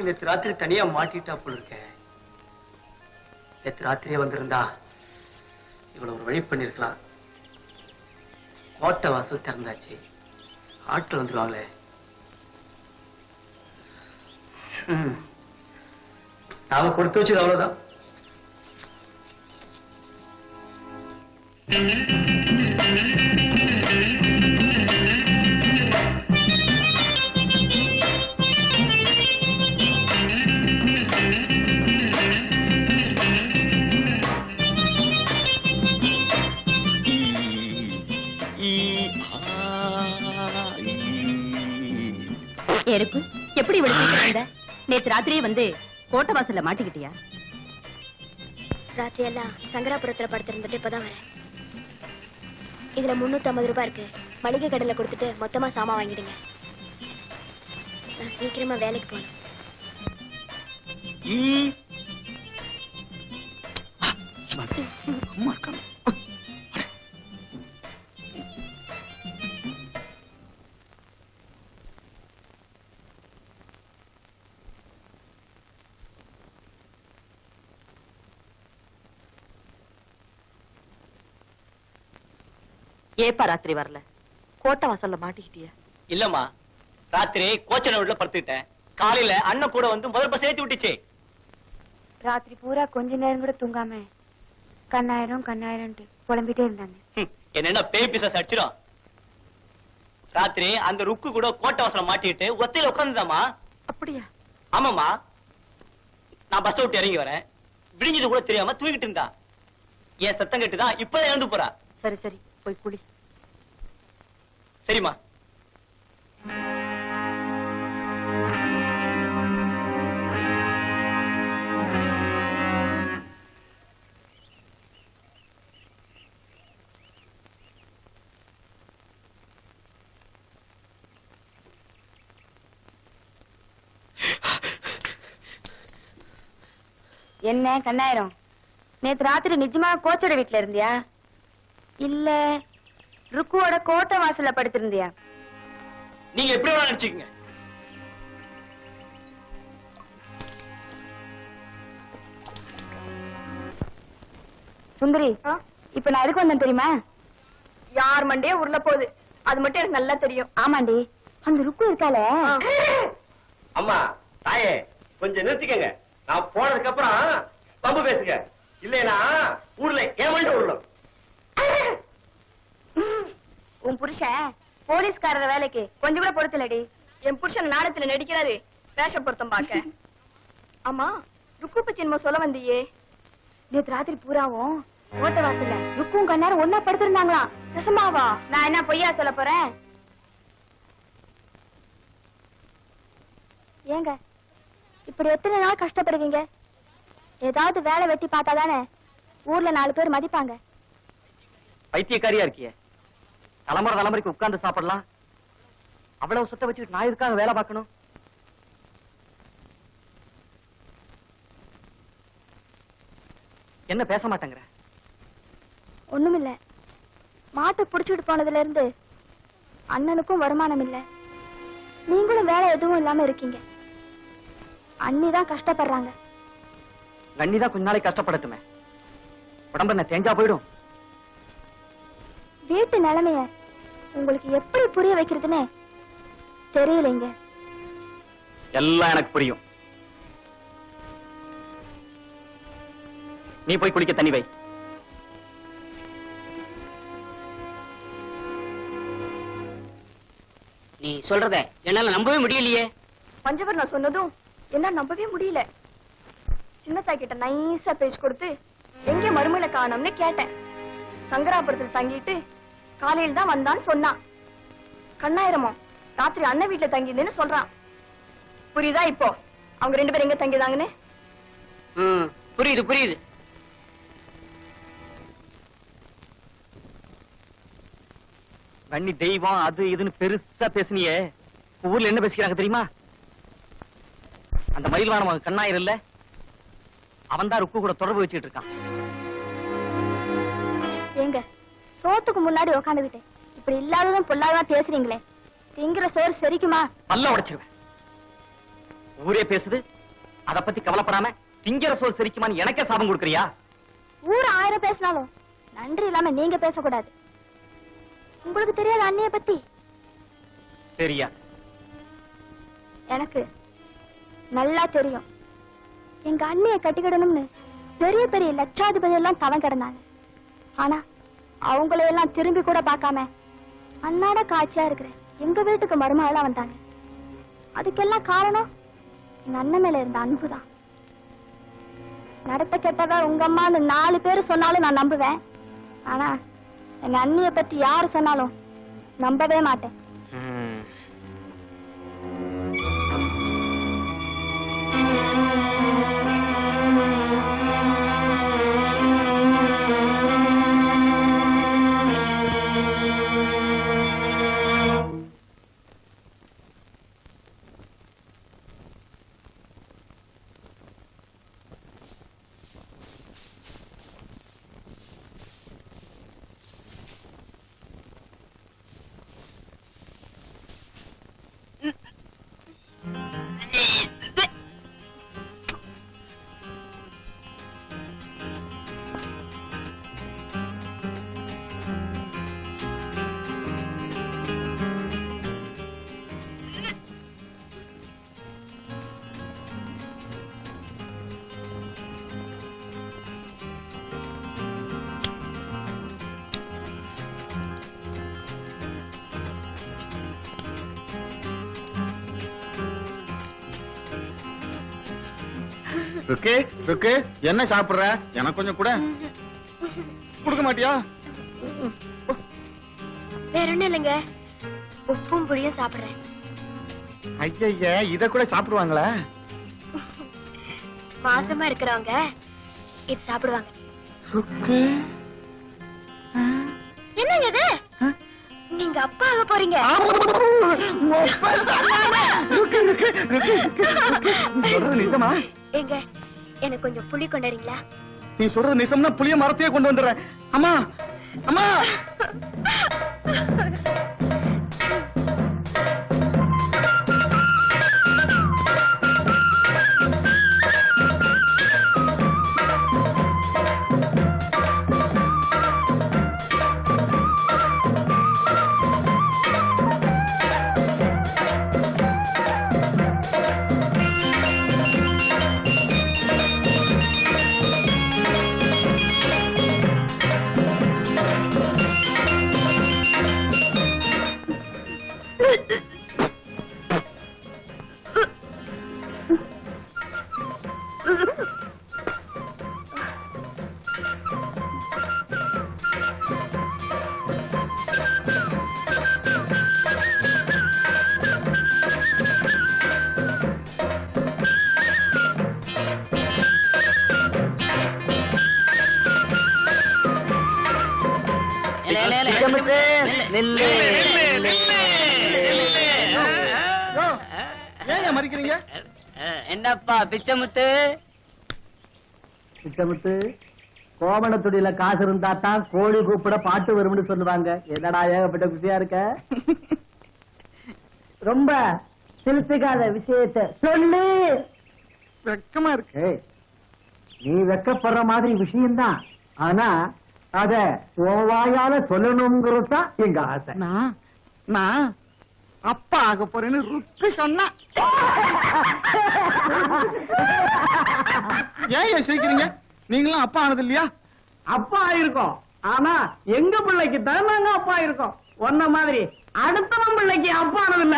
நேற்று ராத்திரி தனியா மாட்டிட்டா போல இருக்கேன். நேற்று ராத்திரியே வந்திருந்தா இவ்வளவு ஒரு வழி பண்ணிருக்கலாம். கோட்டை வாசல் திறந்தாச்சு, ஆட்கள் வந்துருவாங்களே. நாம கொடுத்து வச்சது அவ்வளவுதான். எருக்கு எப்படி விழுந்த? நேத்து ராத்திரியே வந்து கோட்டை வாசல்ல மாட்டிக்கிட்டியா? ராத்திரி எல்லாம் சங்கராபுரத்துல படுத்திருந்துட்டு இப்பதான் வரேன். இதுல 350 ரூபாய் இருக்கு. மளிகை கடையில கொடுத்துட்டு மொத்தமா சாமான் வாங்கிடுங்க. நான் சீக்கிரமா வேலைக்கு போகணும். ஏப்பா ராத்திரி வரல? கோட்டை வாசல்ல மாட்டிக்கிட்டியா? இல்லம்மா, ராத்திரி கோச்சனை வீட்டுல படுத்துக்கிட்டேன். காலையில அண்ணன் கூட வந்து முதல் பஸ் ஏத்தி விட்டுச்சு. ராத்திரி பூரா கொஞ்ச நேரம் கூட தூங்காம கண்ணாயிரம் கண்ணாயிரம் புலம்பிட்டே இருந்தாங்க. என்ன பேய் பிசாசு அடிச்சிடும். ராத்திரி அந்த ருக்கு கூட கோட்டை வாசல்ல மாட்டிக்கிட்டு ஒத்தையில உட்காந்துதாமா. அப்படியா? ஆமாமா, நான் பஸ் விட்டு இறங்கி வரேன். விடிஞ்சது கூட தெரியாம தூங்கிட்டு இருந்தா. என் சத்தம் கேட்டுதான் இப்பதான் இறந்து போறா. சரி சரி, போய் குளி. சரிம்மா. என்ன கண்ணாயிரம், நேத்து ராத்திரி நிஜமா கோச்சோட வீட்டுல இருந்தியா இல்ல ருக்குவோட கோட்டை வாசல்ல படுத்திருந்தியா? நீங்க எப்படி வேணா நினைச்சுக்கங்க. சுந்தரி, இப்ப நான் எதுக்கு வந்தேன் தெரியுமா? யார் மண்டே உருள போகுது, அது மட்டும் எனக்கு நல்லா தெரியும். ஆமாண்டி, அந்த ருக்கு இருக்காளே. அம்மா தாயே, கொஞ்சம் நிறுத்திக்கங்க. நான் போனதுக்கு அப்புறம் பம்பு பேசுங்க. இல்லையா ஊர்ல ஏமாண்டு விடணும். உன் புருஷன் போலீஸ்காரர் வேலைக்கு கொஞ்சம் கூட பொறுத்தலடி. என் புருஷன் நாடகத்துல நடிக்கிறாரு, வேஷ பொருத்தம் பாக்க. ஆமா, ருக்கு பத்தி என்ன சொல்ல வந்தியே? நேத்து ராத்திரி பூராவும் கோட்டை வாசல்ல ருக்கும் கண்ணாரும் ஒன்னா படுத்திருந்தாங்களாம். நிஜமாவா? நான் என்ன பொய்யா சொல்ல போறேன்? ஏங்க இப்படி எத்தனை நாள் கஷ்டப்படுவீங்க? ஏதாவது வேலை வெட்டி பார்த்தாதானே ஊர்ல 4 பேர் மதிப்பாங்க. பைத்தியக்காரியா இருக்கிய. தலைமுறை தலைமுறைக்கு உட்கார்ந்து சாப்பிடலாம். அவ்வளவு சுத்த வச்சுட்டு நான் இருக்காங்க வேலை பார்க்கணும். என்ன பேச மாட்டேங்கிற? ஒண்ணுமில்ல, மாட்டு புடிச்சுட்டு போனதுல இருந்து அண்ணனுக்கும் வருமானம் இல்ல, நீங்களும் வேலை எதுவும் இல்லாம இருக்கீங்க. அண்ணிதான் கஷ்டப்படுறாங்க. கண்ணிதான் கொஞ்ச நாளைக்கு கஷ்டப்படட்டுமே, உடம்பு என்ன தேஞ்சா போயிடும். வீட்டு நிலைமைய உங்களுக்கு எப்படி புரிய வைக்கிறதுன்னு தெரியலைங்க. எல்லாம் எனக்கு புரியும். நீ போய் குளிக்க தண்ணி வை. நீ சொல்றத என்னால நம்பவே முடியலையே. பஞ்சவர் நான் சொன்னதும் என்ன நம்பவே முடியல. சின்னத்தா கிட்ட நைஸா பேச்சு கொடுத்து எங்க மருமலை காணோம்னு கேட்டேன். சங்கராபுரத்தில் தங்கிட்டு காலையில் தான் வந்தான்னு சொன்னான். கண்ணாயிரமோ ராத்திரி அண்ணன் வீட்டுல தங்கியிருந்தேன்னு சொல்றான். புரியுதா இப்போ அவங்க 2 பேரும் எங்க தங்கிதாங்கன்னு? புரியுது புரியுது. கண்ணி தெய்வம் அது இதுன்னு பெருசா பேசுனியே, ஊர்ல என்ன பேசிக்கிறாங்க தெரியுமா? அந்த மயில்வானம் கண்ணாயிரம் இல்ல, அவன் தான் ருக்கு கூட தொடர்பு வச்சுட்டு இருக்கான். ஏங்க சோத்துக்கு முன்னாடி உக்காந்துகிட்டு இப்படி இல்லாததும் பொல்லாததான் பேசுறீங்களே, திங்கிற சோறு செரிக்குமா? பல்ல உடைச்சிருவேன். ஊரே பேசுது, அத பத்தி கவலைப்படாம திங்கிற சோல் சிரிக்குமான்னு எனக்கே சாபம் கொடுக்கறியா? ஊர் 1000 பேசினாலும் நன்றி இல்லாம நீங்க பேசக்கூடாது. உங்களுக்கு தெரியாத அண்ணிய பத்தி சரியா? எனக்கு நல்லா தெரியும். எங்க அண்ணிய கட்டிக்கிடணும்னு பெரிய பெரிய லட்சாதிபதி எல்லாம் தவம் கிடந்தாங்க. ஆனா அவங்களையெல்லாம் திரும்பி கூட பார்க்காம அன்னாட காட்சியா இருக்கிற எங்க வீட்டுக்கு மருமகளா வந்தாங்க. அதுக்கெல்லாம் காரணம் எங்க அண்ணன் மேல இருந்த அன்புதான். நடத்த கெட்டதா உங்க அம்மான்னு 4 பேர் சொன்னாலும் நான் நம்புவேன். ஆனா எங்க அண்ணிய பத்தி யாரு சொன்னாலும் நம்பவே மாட்டேன். ருக்கு ருக்கு, என்ன சாப்பிடுற? எனக்கு கொஞ்சம் கூட கொடுக்க மாட்டியா? வேற ஒண்ணும் இல்லைங்க, உப்பும் புளியும் சாப்பிடுறேன். ஐய, இத கூட சாப்பிடுவாங்களா? மாசமா இருக்கிறவங்க இது சாப்பிடுவாங்க. ருக்கு, என்னங்க இது? நீங்க அப்பா ஆக போறீங்க. சொல்றது நிஜமா? எங்க எனக்கு கொஞ்சம் புளி கொண்டுறீங்களா? நீ சொல்றது நிஜம்னா புளிய மரத்தையே கொண்டு வந்துடுறேன். அம்மா அம்மா, ஏன் மறிக்கிறீங்க? என்னப்பா பிச்சமுத்து? பிச்சமுத்து, கோவணத்துடியில காசு இருந்தா தான் கோழி கூப்பிட பாட்டு வரும்னு சொல்லுவாங்க. என்னடா ஏகப்பட்ட குசியா இருக்க? ரொம்ப சிலுத்துக்காத விஷயத்த சொல்லு. வெக்கமா இருக்கு. ஏய், நீ வெக்கப்படுற மாதிரி விஷயம்தான். ஆனா அத உன் வாயால சொல்லணுங்கிறது தான் எங்க ஆசை. நான் அப்பா ஆக போறேன்னு ருக்கு சொன்னா. ஏன் சிரிக்கிறீங்க? நீங்களும் அப்பா ஆனது இல்லையா? அப்பா ஆயிருக்கோம், ஆனா எங்க பிள்ளைக்கு தான் நாங்க அப்பா இருக்கோம். ஒன்ன மாதிரி அடுத்தவன் பிள்ளைக்கு அப்பா ஆனதில்ல.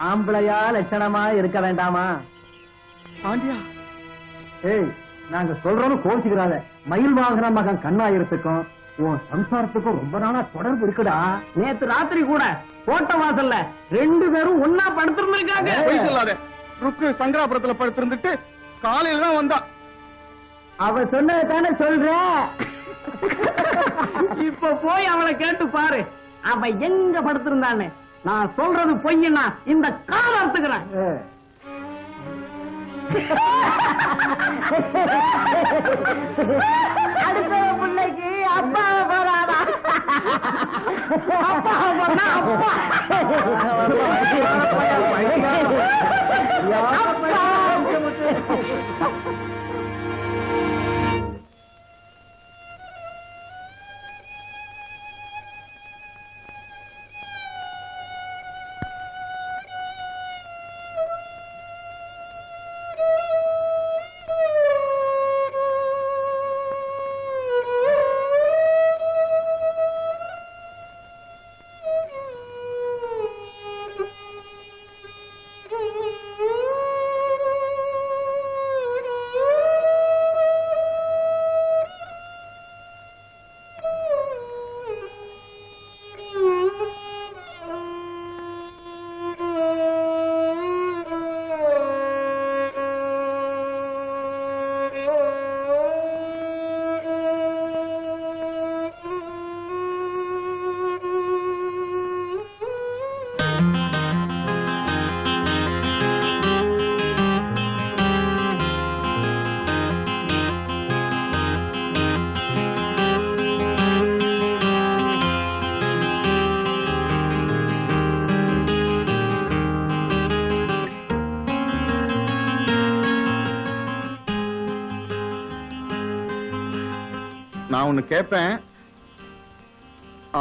ஆம்பளையா லட்சணமா இருக்க வேண்டாமா? பாண்டியா, ஏய், நாங்க சொல்றோம் கோச்சுக்கிறாத. மயில் வாகன மகன் கண்ணாயிரத்துக்கும் உன் சம்சாரத்துக்கும் ரொம்ப நாளா தொடர்பு இருக்குடா. நேத்து ராத்திரி கூட கோட்டை வாசல்ல 2 பேரும் ஒன்னா படுத்திருந்திருக்காங்க. பொய் சொல்லாத. ருக்கு சங்கராபுரத்துல படுத்திருந்துட்டு காலையில தான் வந்தா. அவ சொன்னதை தானே சொல்ற. இப்ப போய் அவளை கேட்டு பாரு, அவ எங்க படுத்திருந்தான்னு. நான் சொல்றது பொய்னா இந்த கால அறுத்துக்கிறேன். அடுத்த பிள்ளைக்கு அப்பா போறாடா. நான் ஒண்ணு கேட்பேன்,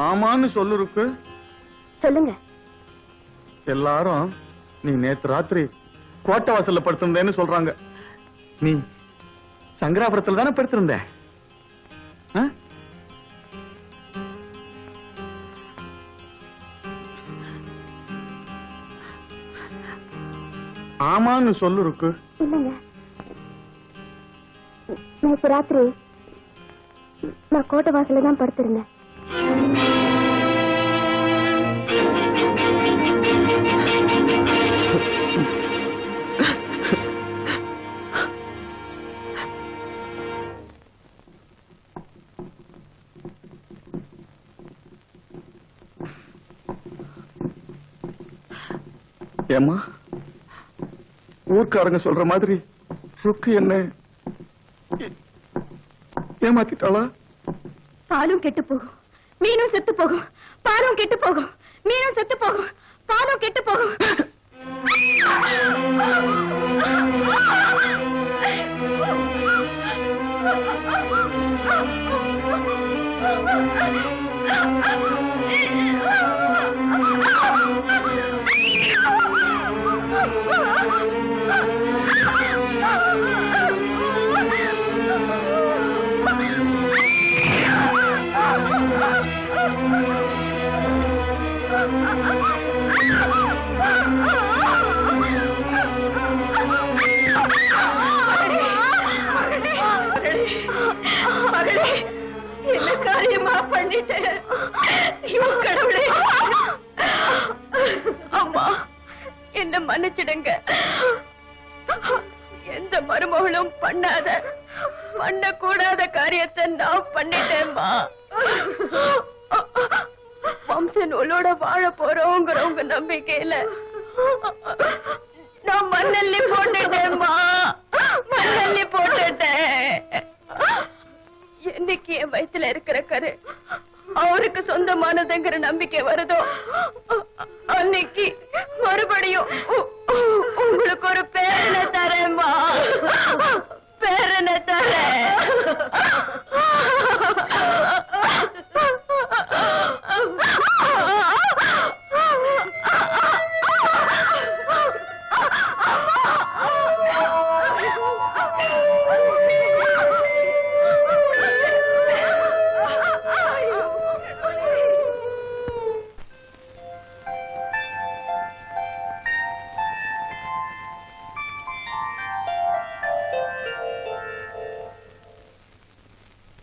ஆமான்னு சொல்லுருக்கு. சொல்லுங்க. எல்லாரும் நீ நேத்து ராத்திரி கோட்டை வாசல்ல படுத்திருந்தேன்னு சொல்றாங்க. நீ சங்கராபுரத்துல தானே படுத்திருந்த? ஆமான்னு சொல்லுருக்கு. இல்லங்க, நேற்று ராத்திரி நான் கோட்டை வாசல்ல தான் படுத்திருந்தேன். ஏம்மா, ஊர்க்காரங்க சொல்ற மாதிரி ருக்கு என்ன ஏமாத்திட்டாளா? பாலும் கெட்டு போகும், மீனும் செத்து போகும். பாலும் கெட்டு போகும், மீனும் செத்து போகும். பாலும் கெட்டு போகும். என்ன காரியமா பண்ணிட்டேன் கடவுளே. அம்மா, என்ன மன்னிச்சிடுங்க. எந்த மருமகளும் பண்ணக்கூடாத காரியத்தை நான் பண்ணிட்டேன்மா. வம்ச நூலோட வாழ போறோங்கிற உங்க நம்பிக்கையில நான் மண்ணல்லி போட்டுட்டேன்மா. மண்ணல்லி போட்டுட்டேன். என்னைக்கு என் வயித்துல இருக்கிற கரு அவருக்கு சொந்தமானதுங்கிற நம்பிக்கை வருதோ அன்னைக்கு மறுபடியும் உங்களுக்கு ஒரு பேரனை தரேன்மா. பேரனை தரேன்.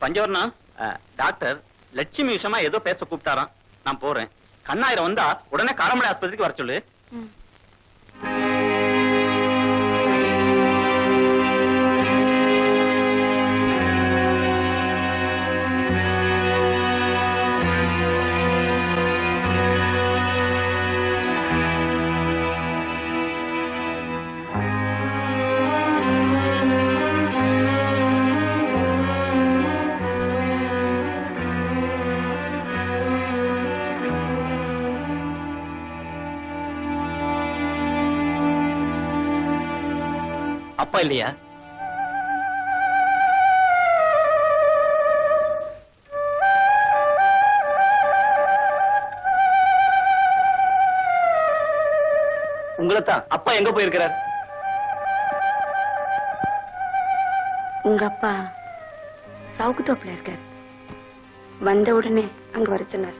பஞ்சவர்ணா, டாக்டர் லட்சுமி விஷயமா ஏதோ பேச கூப்பிட்டாராம். நான் போறேன். கண்ணாயிரம் வந்தா உடனே காரமடை ஆஸ்பத்திரிக்கு வர சொல்லு. அப்பா இல்லையா? உங்களைத்தான். அப்பா எங்க போயிருக்கிறார்? உங்க அப்பா சவுக்கு தோப்புல இருக்கார். வந்த உடனே அங்க வர சொன்னார்.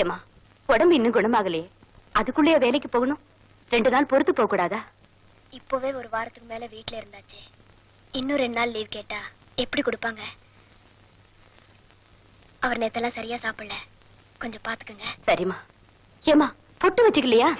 ஏமா, உடம்பு இன்னும் குணமாகலையே, அதுக்குள்ளேயே வேலைக்கு போகணும்? 2 நாள் பொறுத்து போக கூடாதா? இப்பவே ஒரு வாரத்துக்கு மேல வீட்ல இருந்தாச்சு. இன்னும் 2 நாள் லீவ் கேட்டா எப்படி கொடுப்பாங்க? அவர் நேத்தெல்லாம் சரியா சாப்பிடல, கொஞ்சம் பாத்துக்கங்க. சரிம்மா. ஏமா, பொட்டு வச்சுக்கலையா?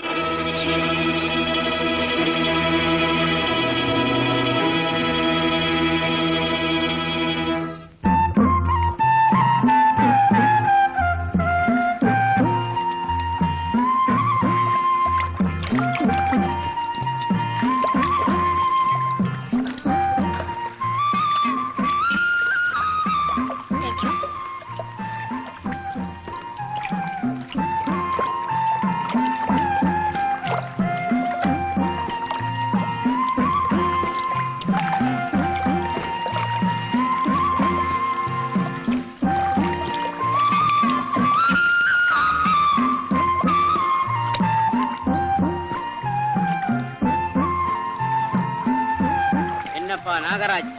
என்னப்பா நாகராஜ்,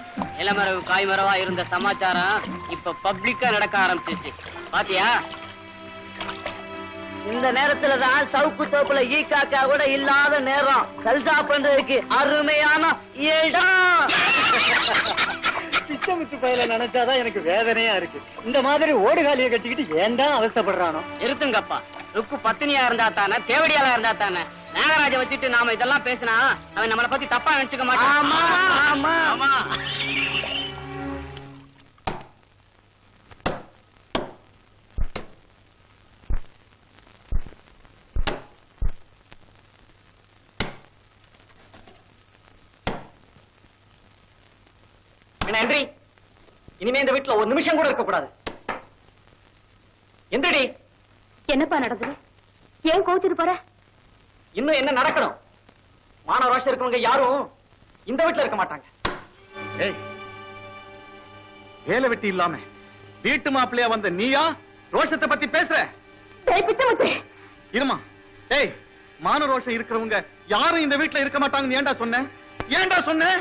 இளமரவு காய்மரவா இருந்த சமாச்சாரம் இப்ப பப்ளிக்கா நடக்க ஆரம்பிச்சிருச்சு, பாத்தியா? இந்த நேரத்துலதான் சவுக்கு தோப்புல ஈ காக்கா கூட இல்லாத நேரம். சல்சா பண்றதுக்கு அருமையான இடம். பிச்சமுத்து பயில நினைச்சாதான் எனக்கு வேதனையா இருக்கு. இந்த மாதிரி ஓடுகாலியை கட்டிக்கிட்டு ஏன்டா அவஸ்தைப்படுறானோ? இருத்துங்கப்பா, ருக்கு பத்தினியா இருந்தா தானே, தேவடியாளா இருந்தா தானே. நாகராஜ வச்சுட்டு நாம இதெல்லாம் பேசினா அவன் நம்மளை பத்தி தப்பா நினைச்சுக்க மாட்டான். நன்றி. இனிமே இந்த வீட்டுல ஒரு நிமிஷம் கூட இருக்க கூடாது. எந்திரடி. என்னப்பா நடந்தது? ஏன் கோச்சிட்டு போற? இன்னும் என்ன நடக்கணும்? மான ரோஷம் இருக்கவங்க யாரும் இந்த வீட்டுல இருக்க மாட்டாங்க. ஏய், வேலை வெட்டி இல்லாம வீட்டு மாப்பிள்ளையா வந்த நீயா ரோஷத்தை பத்தி பேசுற? இருமா. ஏய், மான ரோஷம் இருக்கிறவங்க யாரும் இந்த வீட்டுல இருக்க மாட்டாங்கன்னு ஏன்டா சொன்ன? ஏன்டா சொன்ன?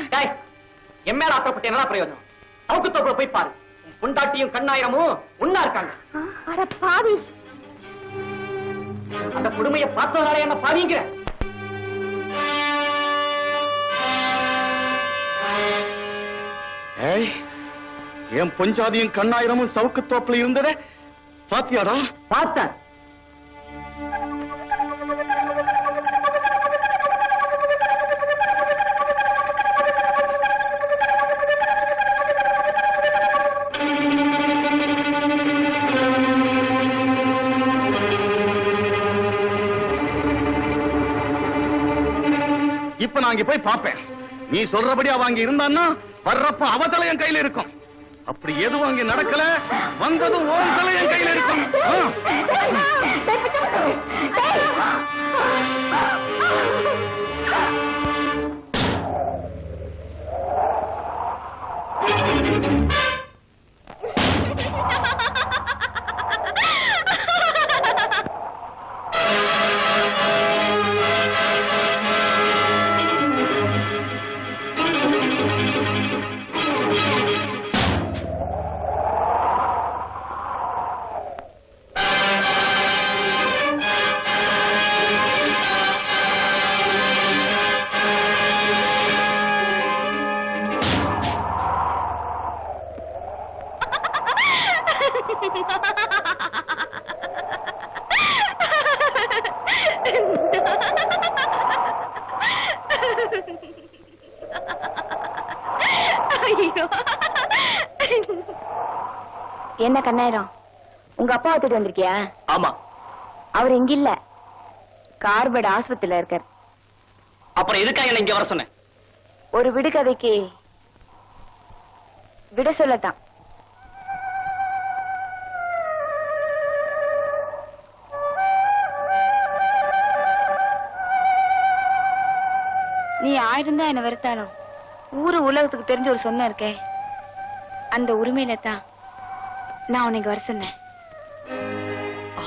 என் மேல ஆத்தப்பட்ட என்ன பிரயோஜனம்? சவுக்கு தோப்புல போய் பாரு, பொண்டாட்டியும் கண்ணாயிரமும் ஒன்னா இருக்காங்க. அட பாவி, அந்த கொடுமையை பார்த்தவனால என்ன பாவிங்கிற? ஏய், என் பொஞ்சாதியும் கண்ணாயிரமும் சவுக்கு தோப்புல இருந்தத பாத்தியாடா? பார்த்தேன். இப்ப நான் அங்க போய் பாப்பேன். நீ சொல்றபடி அவ அங்க இருந்தான்னா வர்றப்ப அவ தலை என் கையில இருக்கும். அப்படி எதுவும் அங்க நடக்கல, வந்ததும் ஓன் தலை என் கையில இருக்கும். என்ன கண்ணாயிரம், உங்க அப்பா விட்டுட்டு வந்திருக்கியா? ஆமா. அவர் இங்க இல்ல, கார்பேட் ஆஸ்பத்திரியில இருக்கார். அப்புறம் எதுக்காக என்ன இங்க வர சொன்ன? ஒரு விடுகதைக்கு விட சொல்லத்தான். ஆயிரம் தான் என்ன வெறுத்தாலும் ஊரு உலகத்துக்கு தெரிஞ்ச ஒரு சொந்தம் இருக்கே, அந்த உரிமையில தான் நான் உன்னை இங்க வர சொன்னேன்.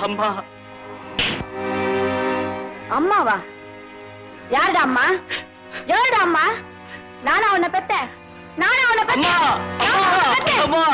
அம்மா அம்மாவா? யாருடா அம்மா? யாருடா அம்மா? நானா உன்னை பெத்தேன்? நானா உன்னை பெத்தேன்? அம்மா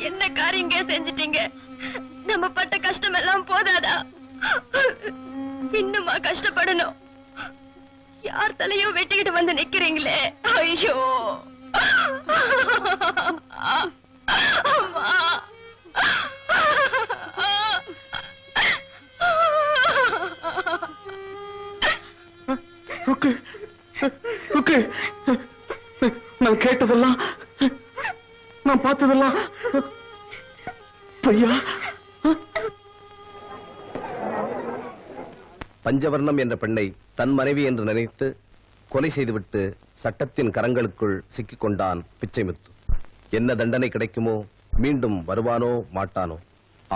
என்ன காரியங்க செஞ்சிட்டீங்க? நம்ம பட்ட கஷ்டம் எல்லாம் போதாதா? இன்னுமா கஷ்டப்படணும்? யார் தலையோ வெட்டிக்கிட்டு வந்து நிக்கிறீங்களே, ஐயோ! அம்மா! ருக்கு, ருக்கு. நான் கேட்டதெல்லாம், நான் பார்த்ததெல்லாம் பொய்யா? பஞ்சவர்ணம் என்ற பெண்ணை தன் மனைவி என்று நினைத்து கொலை செய்துவிட்டு சட்டத்தின் கரங்களுக்குள் சிக்கிக் கொண்டான் பிச்சைமுத்து. என்ன தண்டனை கிடைக்குமோ? மீண்டும் வருவானோ மாட்டானோ?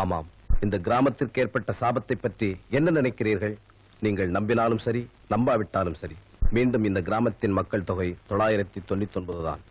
ஆமாம், இந்த கிராமத்திற்கு ஏற்பட்ட சாபத்தை பற்றி என்ன நினைக்கிறீர்கள்? நீங்கள் நம்பினாலும் சரி, நம்பாவிட்டாலும் சரி, மீண்டும் இந்த கிராமத்தின் மக்கள் தொகை 999 தான்.